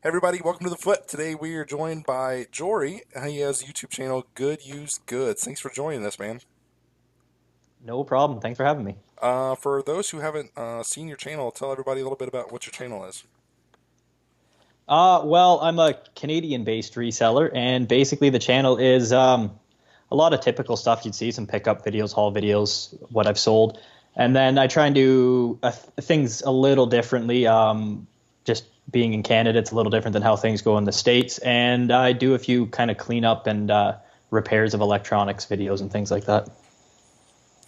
Everybody, welcome to the Flip. Today we are joined by Jory. He has a YouTube channel, Good Used Goods. Thanks for joining us, man. No problem. Thanks for having me. For those who haven't seen your channel, tell everybody a little bit about what your channel is. Well, I'm a Canadian-based reseller, and basically the channel is a lot of typical stuff you'd see, some pickup videos, haul videos, what I've sold. And then I try and do things a little differently. Just being in Canada, it's a little different than how things go in the States. And I do a few kind of cleanup and repairs of electronics videos and things like that.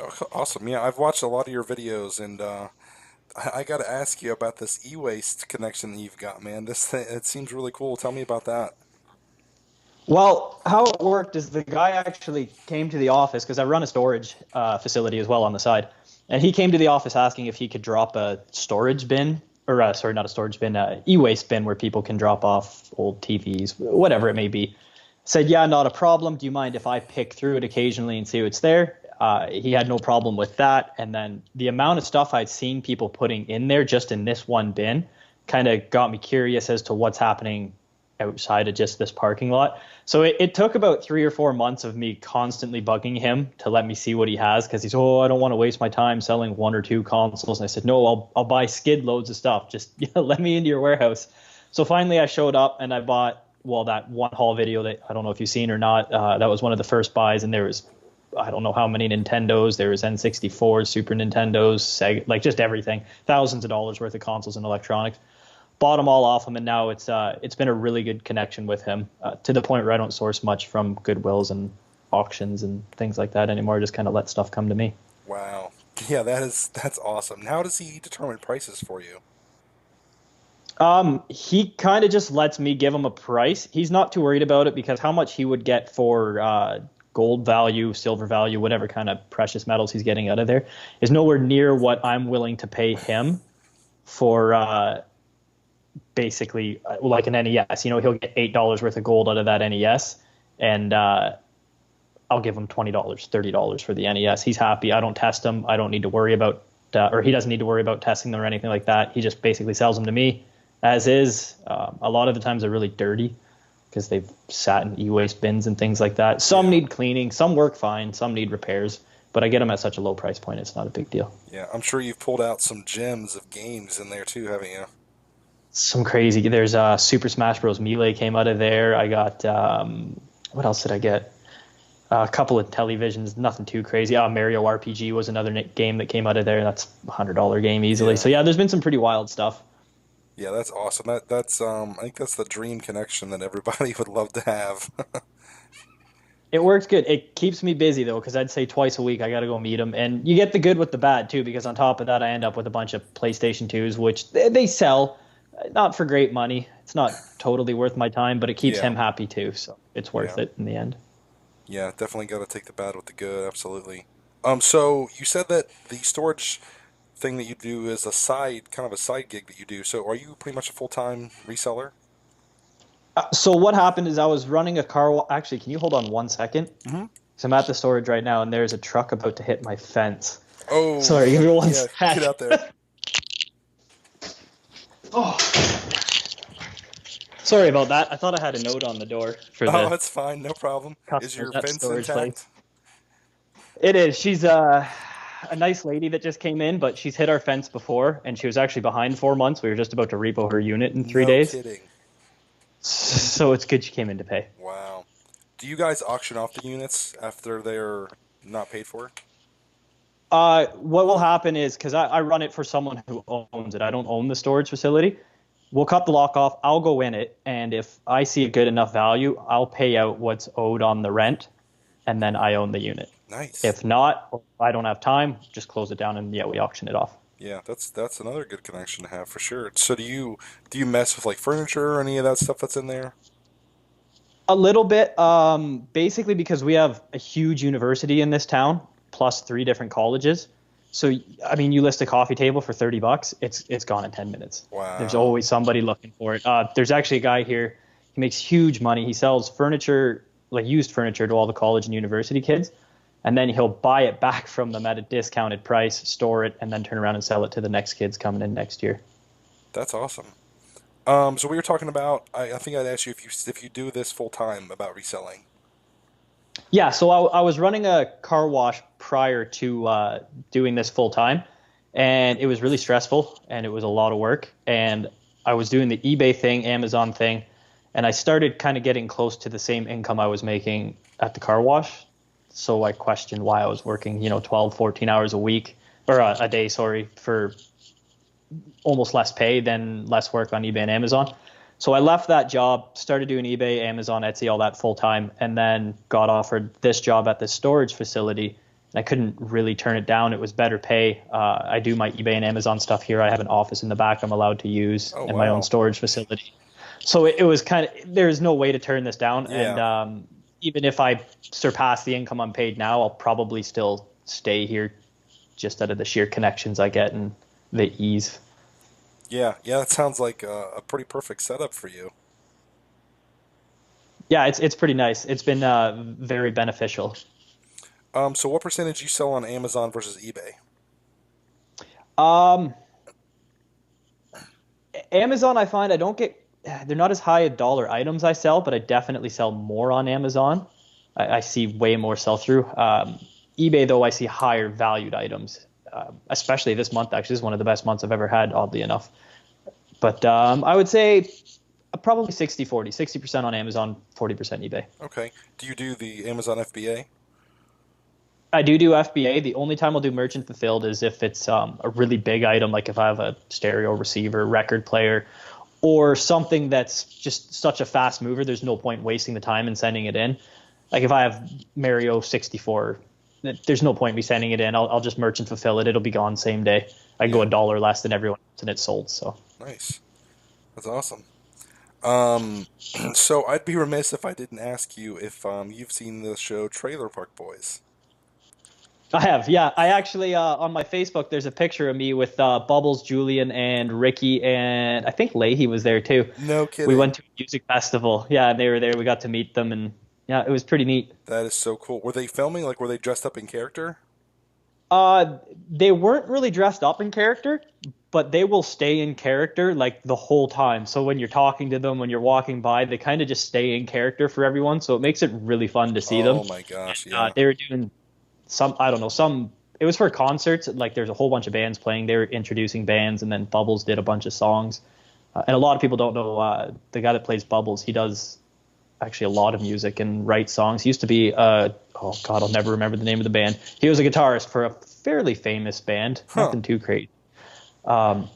Oh, awesome. Yeah, I've watched a lot of your videos, and I got to ask you about this e-waste connection that you've got, man. It seems really cool. Tell me about that. Well, how it worked is the guy actually came to the office because I run a storage facility as well on the side. And he came to the office asking if he could drop a storage bin, or sorry, not a storage bin, e-waste bin where people can drop off old TVs, whatever it may be. Said, yeah, not a problem. Do you mind if I pick through it occasionally and see what's there? He had no problem with that. And then the amount of stuff I'd seen people putting in there just in this one bin kind of got me curious as to what's happening outside of just this parking lot. So it took about 3 or 4 months of me constantly bugging him to let me see what he has because he's, oh, I don't want to waste my time selling 1 or 2 consoles. And I said, no, I'll buy skid loads of stuff. Just let me into your warehouse. So finally I showed up and I bought, well, that one haul video that I don't know if you've seen or not. That was one of the first buys, and there was, I don't know how many Nintendos. There was N64s, Super Nintendos, Sega, like just everything. Thousands of dollars worth of consoles and electronics. Bought them all off him, and now it's been a really good connection with him to the point where I don't source much from Goodwills and auctions and things like that anymore. I just kind of let stuff come to me. Wow. Yeah, that's awesome. How does he determine prices for you? He kind of just lets me give him a price. He's not too worried about it because how much he would get for gold value, silver value, whatever kind of precious metals he's getting out of there is nowhere near what I'm willing to pay him for basically like an NES. He'll get $8 worth of gold out of that NES, and I'll give him $20, $30 for the NES. He's happy. I don't test them. I don't need to worry about, or he doesn't need to worry about testing them or anything like that. He just basically sells them to me as is. A lot of the times they're really dirty because they've sat in e-waste bins and things like that. Some Yeah. need cleaning, some work fine, some need repairs, but I get them at such a low price point, it's not a big deal. Yeah, I'm sure you've pulled out some gems of games in there too, haven't you? Some crazy. There's Super Smash Bros. Melee came out of there. I got what else did I get? A couple of televisions, nothing too crazy. Mario RPG was another game that came out of there. That's $100 game easily. Yeah. So yeah, there's been some pretty wild stuff. Yeah, that's awesome. That's I think that's the dream connection that everybody would love to have. It works good. It keeps me busy though, because I'd say twice a week I got to go meet them, and you get the good with the bad too. Because on top of that, I end up with a bunch of PlayStation 2s, which they sell, not for great money. It's not totally worth my time, but it keeps Yeah. him happy too, so it's Yeah. worth it in the end. Yeah, definitely got to take the bad with the good. Absolutely. So you said that the storage thing that you do is a side, kind of a side gig that you do. So are you pretty much a full-time reseller? So what happened is I was running a car. Actually, can you hold on 1 second? Mm-hmm. So I'm at the storage right now, and there's a truck about to hit my fence. Oh, Sorry, give me one yeah. Get sec. out there. Oh, sorry about that. I thought I had a note on the door for Oh, the that's fine. No problem. Is customers your at the fence storage place. intact? It is. She's a nice lady that just came in, but she's hit our fence before, and she was actually behind 4 months. We were just about to repo her unit in three No days. kidding. So it's good she came in to pay. Wow. Do you guys auction off the units after they're not paid for? What will happen is, because I run it for someone who owns it, I don't own the storage facility. We'll cut the lock off. I'll go in it, and if I see a good enough value, I'll pay out what's owed on the rent, and then I own the unit. Nice. If not, or if I don't have time, just close it down, and yeah, we auction it off. Yeah, that's another good connection to have for sure. So do you mess with like furniture or any of that stuff that's in there? A little bit, basically because we have a huge university in this town, plus 3 different colleges. So, I mean, you list a coffee table for $30, it's gone in 10 minutes. There's Wow. always somebody looking for it. There's actually a guy here, he makes huge money. He sells furniture, like used furniture to all the college and university kids. And then he'll buy it back from them at a discounted price, store it, and then turn around and sell it to the next kids coming in next year. That's awesome. So we were talking about. I think I'd ask you if you do this full time about reselling. Yeah, so I was running a car wash prior to doing this full time, and it was really stressful and it was a lot of work. And I was doing the eBay thing, Amazon thing, and I started kind of getting close to the same income I was making at the car wash. So I questioned why I was working, 12, 14 hours a week or a day, sorry, for almost less pay than less work on eBay and Amazon. So I left that job, started doing eBay, Amazon, Etsy, all that full time, and then got offered this job at this storage facility. And I couldn't really turn it down. It was better pay. I do my eBay and Amazon stuff here. I have an office in the back I'm allowed to use Oh and my own wow. storage facility. So it was kind of, there's no way to turn this down. And Yeah. even if I surpass the income I'm paid now, I'll probably still stay here just out of the sheer connections I get and the ease. Yeah. Yeah. That sounds like a pretty perfect setup for you. Yeah, it's pretty nice. It's been very beneficial. So what percentage you sell on Amazon versus eBay? Um, Amazon, I find I don't get they're not as high a dollar items I sell, but I definitely sell more on Amazon. I see way more sell through. eBay though, I see higher valued items, especially this month. Actually, this is one of the best months I've ever had, oddly enough. But I would say probably 60-40, 60% on Amazon, 40% eBay. Okay. Do you do the Amazon FBA? I do FBA. The only time I'll do merchant fulfilled is if it's a really big item, like if I have a stereo receiver, record player, or something that's just such a fast mover. There's no point wasting the time and sending it in. Like if I have Mario 64, there's no point me sending it in. I'll just merchant fulfill it. It'll be gone same day. I go Yeah. a dollar less than everyone else and it's sold. So Nice. That's awesome. Um, so I'd be remiss if I didn't ask you if you've seen the show Trailer Park Boys. I have, yeah. I actually on my Facebook there's a picture of me with Bubbles, Julian, and Ricky, and I think Leahy was there too. No We went kidding. to a music festival. Yeah, they were there. We got to meet them, and yeah, it was pretty neat. That is so cool. Were they filming? Like, were they dressed up in character? Uh, they weren't really dressed up in character, but they will stay in character like the whole time. So when you're talking to them, when you're walking by, they kind of just stay in character for everyone. So it makes it really fun to see them. Oh my gosh, yeah. They were doing some, I don't know, some. It was for concerts. Like there's a whole bunch of bands playing. They were introducing bands, and then Bubbles did a bunch of songs. And a lot of people don't know the guy that plays Bubbles. He does actually a lot of music and writes songs. He used to be oh god, I'll never remember the name of the band. He was a guitarist for a fairly famous band, Huh. nothing too crazy. Um,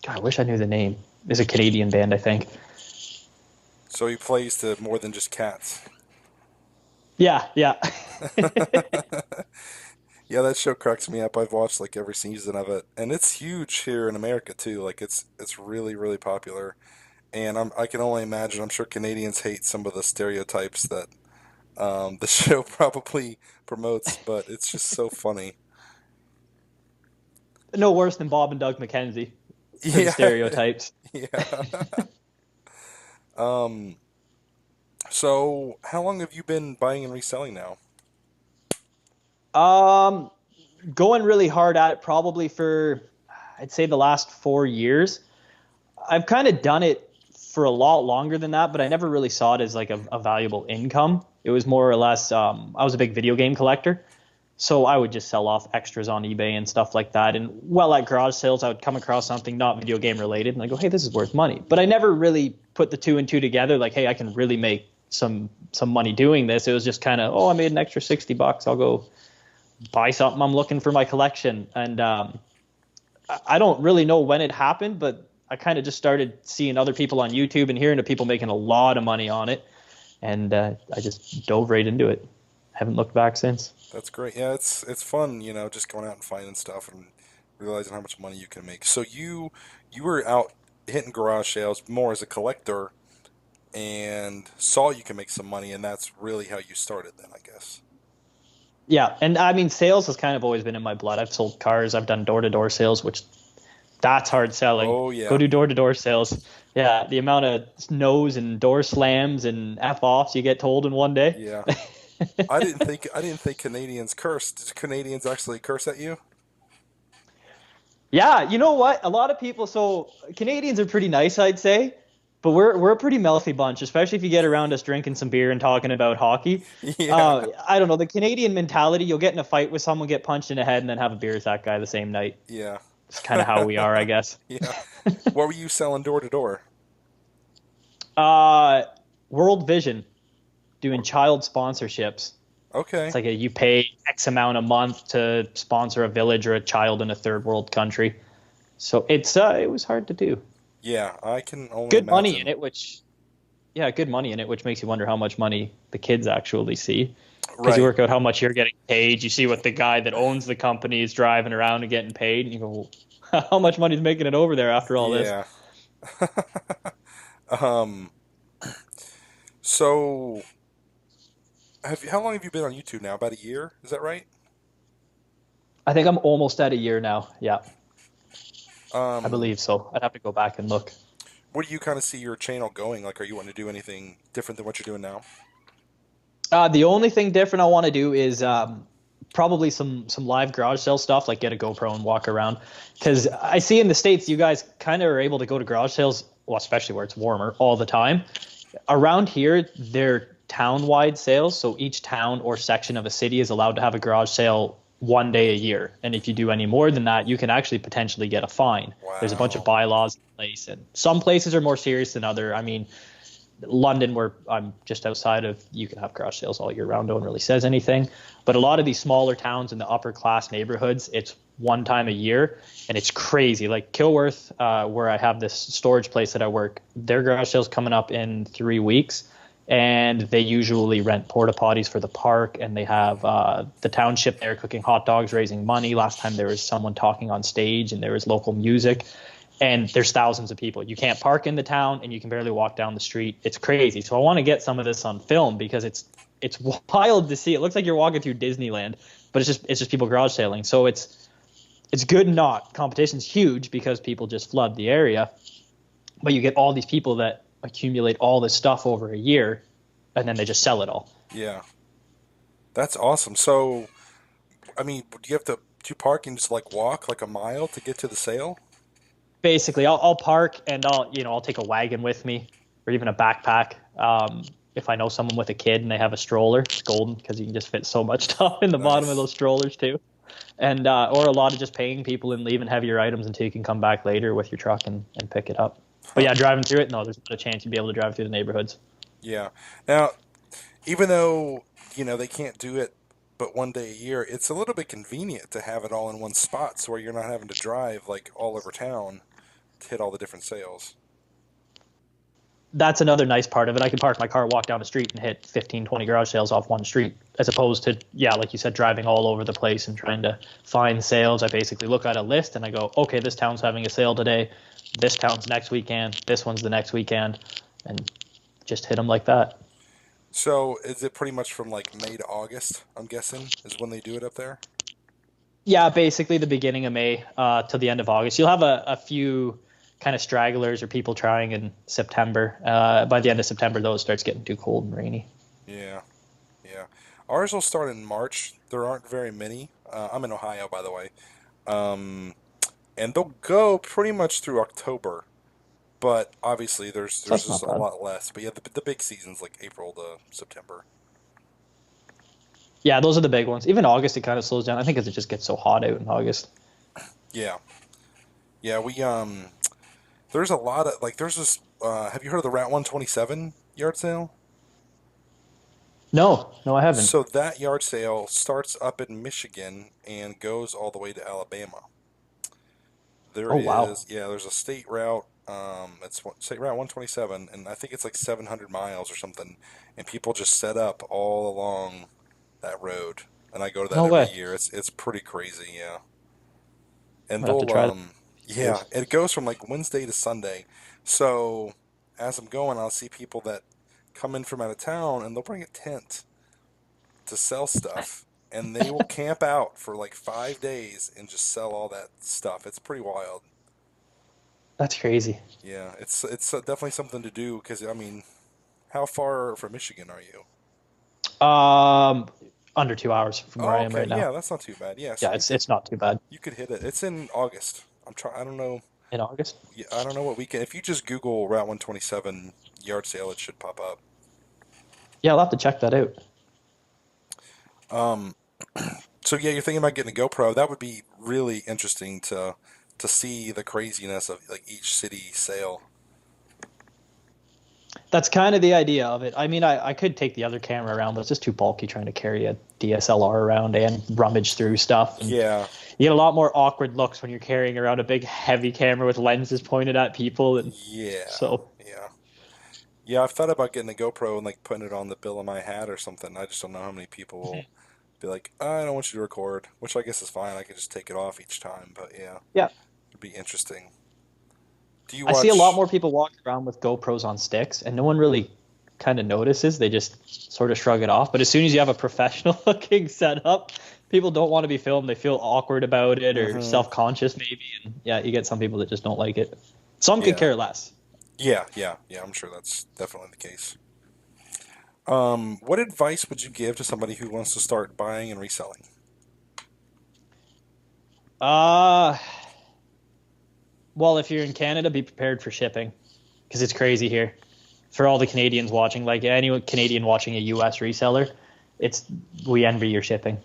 God, I wish I knew the name. It's a Canadian band, I think. So he plays to more than just cats. Yeah, yeah. Yeah, that show cracks me up. I've watched like every season of it, and it's huge here in America too. Like it's really really popular, and I can only imagine. I'm sure Canadians hate some of the stereotypes that the show probably promotes, but it's just so funny. No worse than Bob and Doug McKenzie for the Yeah, stereotypes. yeah. Um, so how long have you been buying and reselling now? Um, Going really hard at it probably for I'd say the last 4 years. I've kind of done it for a lot longer than that, but I never really saw it as like a valuable income. It was more or less I was a big video game collector. So I would just sell off extras on eBay and stuff like that. And well, at garage sales, I would come across something not video game related, and I go, "Hey, this is worth money." But I never really put the two and two together. Like, "Hey, I can really make some money doing this." It was just kind of, "Oh, I made an extra $60. I'll go buy something I'm looking for my collection." And I don't really know when it happened, but I kind of just started seeing other people on YouTube and hearing of people making a lot of money on it, and I just dove right into it. Haven't looked back since. That's great. Yeah, it's fun, just going out and finding stuff and realizing how much money you can make. So you were out hitting garage sales more as a collector and saw you can make some money, and that's really how you started then, I guess. Yeah, and I mean, sales has kind of always been in my blood. I've sold cars. I've done door to door sales, which that's hard selling. Oh Go yeah, do door to door sales. Yeah, the amount of no's and door slams and f offs you get told in one day. yeah. I didn't think Canadians cursed. Did Canadians actually curse at you? Yeah, you know what? A lot of people, so Canadians are pretty nice, I'd say, but we're a pretty mouthy bunch, especially if you get around us drinking some beer and talking about hockey. Yeah, I don't know, the Canadian mentality, you'll get in a fight with someone, get punched in the head, and then have a beer with that guy the same night. yeah, It's kind of how we are, I guess. yeah. What were you selling door to door? Uh, World Vision doing child sponsorships. It's Okay. like you pay X amount a month to sponsor a village or a child in a third world country. So it was hard to do. Yeah, I can only Good money in imagine. it, which yeah, good money in it, which makes you wonder how much money the kids actually see. Because you Right. work out how much you're getting paid. You see what the guy that owns the company is driving around and getting paid, and you go, well, how much money is making it over there after all this? Yeah. Um, so how long have you been on YouTube now? About a year? Is that right? I think I'm almost at a year now. Yeah, I Um, believe so. I'd have to go back and look. where do you kind of see your channel going? Like, are you wanting to do anything different than what you're doing now? The only thing different I want to do is probably some live garage sale stuff, like get a GoPro and walk around. Because I see in the States, you guys kind of are able to go to garage sales, well, especially where it's warmer, all the time. Around here, they're town-wide sales, so each town or section of a city is allowed to have a garage sale one day a year. And if you do any more than that, you can actually potentially get a fine. There's a bunch of Wow. bylaws in place, and some places are more serious than other. I mean, London, where I'm just outside of, you can have garage sales all year round. No one really says anything. But a lot of these smaller towns in the upper class neighborhoods, it's one time a year, and it's crazy. Like Kilworth, where I have this storage place that I work, their garage sales coming up in 3 weeks, and they usually rent porta potties for the park, and they have the township there cooking hot dogs, raising money. Last time there was someone talking on stage, and there was local music, and there's thousands of people. You can't park in the town, and you can barely walk down the street. It's crazy. So I want to get some of this on film because it's wild to see. It looks like you're walking through Disneyland, but it's just people garage sailing. So it's good and not. Competition's huge because people just flood the area, but you get all these people that accumulate all this stuff over a year, and then they just sell it all. Yeah. That's awesome. So, I mean, do you have to do you park and just like walk like a mile to get to the sale? Basically, I'll park and I'll take a wagon with me or even a backpack. If I know someone with a kid and they have a stroller, it's golden because you can just fit so much stuff in the bottom of Nice. those strollers too. And or a lot of just paying people and leaving heavier items until you can come back later with your truck and pick it up. But Huh. yeah, driving through it, no, there's not a chance you'd be able to drive through the neighborhoods. Yeah. Now, even though, they can't do it but one day a year, it's a little bit convenient to have it all in one spot so where you're not having to drive like all over town to hit all the different sales. That's another nice part of it. I can park my car, walk down the street, and hit 15, 20 garage sales off one street, as opposed to, yeah, like you said, driving all over the place and trying to find sales. I basically look at a list and I go, okay, this town's having a sale today. This town's next weekend. This one's the next weekend. And just hit them like that. So, is it pretty much from like May to August, I'm guessing, is when they do it up there? Yeah, basically the beginning of May to the end of August. You'll have a few kind of stragglers or people trying in September. By the end of September, though, it starts getting too cold and rainy. Yeah. Yeah. Ours will start in March. There aren't very many. I'm in Ohio, by the way. Um, and they'll go pretty much through October. But obviously, there's So there's that's just not a bad. lot less. But yeah, the big season's like April to September. Yeah, those are the big ones. Even August, it kind of slows down. I think because it just gets so hot out in August. Yeah, yeah. There's a lot of like there's this. Have you heard of the Route 127 yard sale? No, no, I haven't. So that yard sale starts up in Michigan and goes all the way to Alabama. There Oh, wow. is, yeah, there's a state route. It's state route 127, and I think it's like 700 miles or something. And people just set up all along that road, and I go to that No every way. year. It's pretty crazy, yeah. And I'd have to try that. yeah, Years. it goes from like Wednesday to Sunday. So as I'm going, I'll see people that come in from out of town, and they'll bring a tent to sell stuff, and they will camp out for like 5 days and just sell all that stuff. It's pretty wild. That's crazy. Yeah, it's definitely something to do because I mean, how far from Michigan are you? Um, Under 2 hours from where Oh, I am okay, right yeah, now. that's not too bad. Yeah, so Yeah, it's not too bad. you could hit it. It's in August. I'm trying. I don't know. in August. Yeah, I don't know what weekend. If you just Google Route 127 yard sale, it should pop up. Yeah, I'll have to check that out. Um, so yeah, you're thinking about getting a GoPro. That would be really interesting to see the craziness of like each city sale. That's kind of the idea of it. I mean, I could take the other camera around, but it's just too bulky trying to carry a DSLR around and rummage through stuff. And Yeah, you get a lot more awkward looks when you're carrying around a big, heavy camera with lenses pointed at people. And yeah, so, yeah, yeah. I've thought about getting a GoPro and like putting it on the bill of my hat or something. I just don't know how many people will be like, I don't want you to record, which I guess is fine. I can just take it off each time. But yeah, yeah, it'd be interesting. Do you I see a lot watch? more people walking around with GoPros on sticks, and no one really kind of notices. They just sort of shrug it off. But as soon as you have a professional looking setup, people don't want to be filmed. They feel awkward about it or Hmm. self conscious, maybe. And yeah, you get some people that just don't like it. Some could Yeah, care less. yeah, yeah, yeah. I'm sure that's definitely the case. What advice would you give to somebody who wants to start buying and reselling? Uh, well, if you're in Canada, be prepared for shipping because it's crazy here. For all the Canadians watching, like any Canadian watching a US reseller, it's we envy your shipping.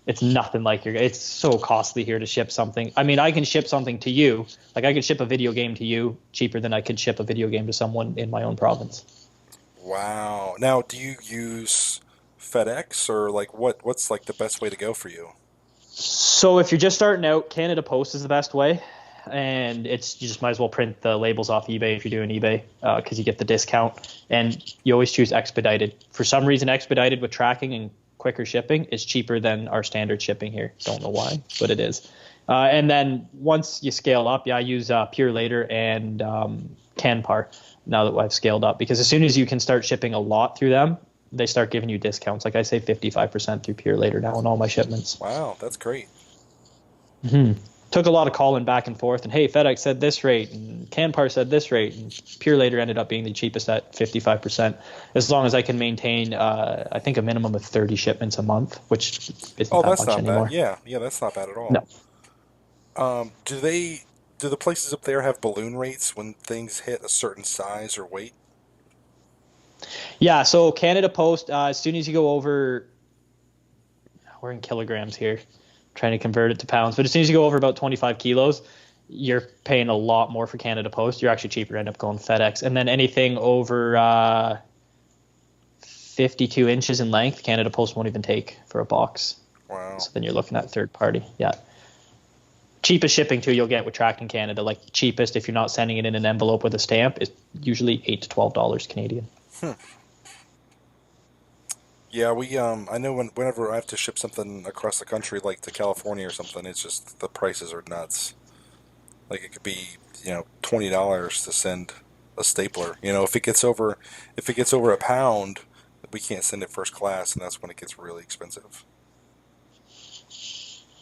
It's nothing like your. It's so costly here to ship something. I mean, I can ship something to you, like I could ship a video game to you cheaper than I could ship a video game to someone in my own province. Wow. Now, do you use FedEx or like what's like the best way to go for you? So if you're just starting out, Canada Post is the best way, and it's you just might as well print the labels off eBay if you're doing eBay because you get the discount, and you always choose expedited. For some reason, expedited with tracking and quicker shipping is cheaper than our standard shipping here. Don't know why, but it is. And then once you scale up, yeah, I use Pure Later and Canpar now that I've scaled up because as soon as you can start shipping a lot through them, they start giving you discounts. Like I say 55% through Pure Later now on all my shipments. Wow, that's great. Hmm. Took a lot of calling back and forth, and hey, FedEx said this rate, and Canpar said this rate, and Pure Later ended up being the cheapest at 55%. As long as I can maintain, I think a minimum of 30 shipments a month, which isn't Oh, that that's much not bad. anymore. Yeah, yeah, that's not bad at all. No. Do the places up there have balloon rates when things hit a certain size or weight? Yeah. So Canada Post, as soon as you go over, we're in kilograms here, trying to convert it to pounds, but as soon as you go over about 25 kilos, you're paying a lot more for Canada Post. You're actually cheaper to end up going FedEx, and then anything over 52 inches in length, Canada Post won't even take for a box. Wow. So then you're looking at third party. Yeah. Cheapest shipping too you'll get with Tracking Canada. Like cheapest if you're not sending it in an envelope with a stamp is usually $8 to $12 Canadian. Hmm. Yeah, I know whenever I have to ship something across the country, like to California or something, it's just the prices are nuts. Like it could be, $20 to send a stapler. If it gets over a pound, we can't send it first class, and that's when it gets really expensive.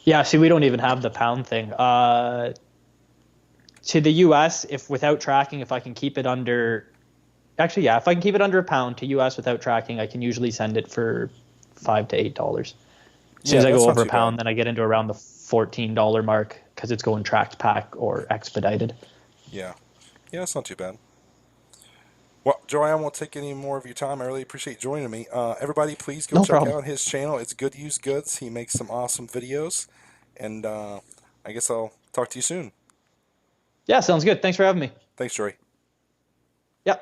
Yeah, see, we don't even have the pound thing. To the US, if without tracking, if I can keep it under, actually, yeah, if I can keep it under a pound to US without tracking, I can usually send it for $5 to $8. As soon Yeah, as I go that's not over a too bad. pound, then I get into around the $14 mark because it's going tracked pack or expedited. Yeah, yeah, that's not too bad. Well, Joey, I won't take any more of your time. I really appreciate joining me. Everybody, please go No check problem. out his channel. It's Good Used Goods. He makes some awesome videos, and I guess I'll talk to you soon. Yeah, sounds good. Thanks for having me. Thanks, Joey. Yeah.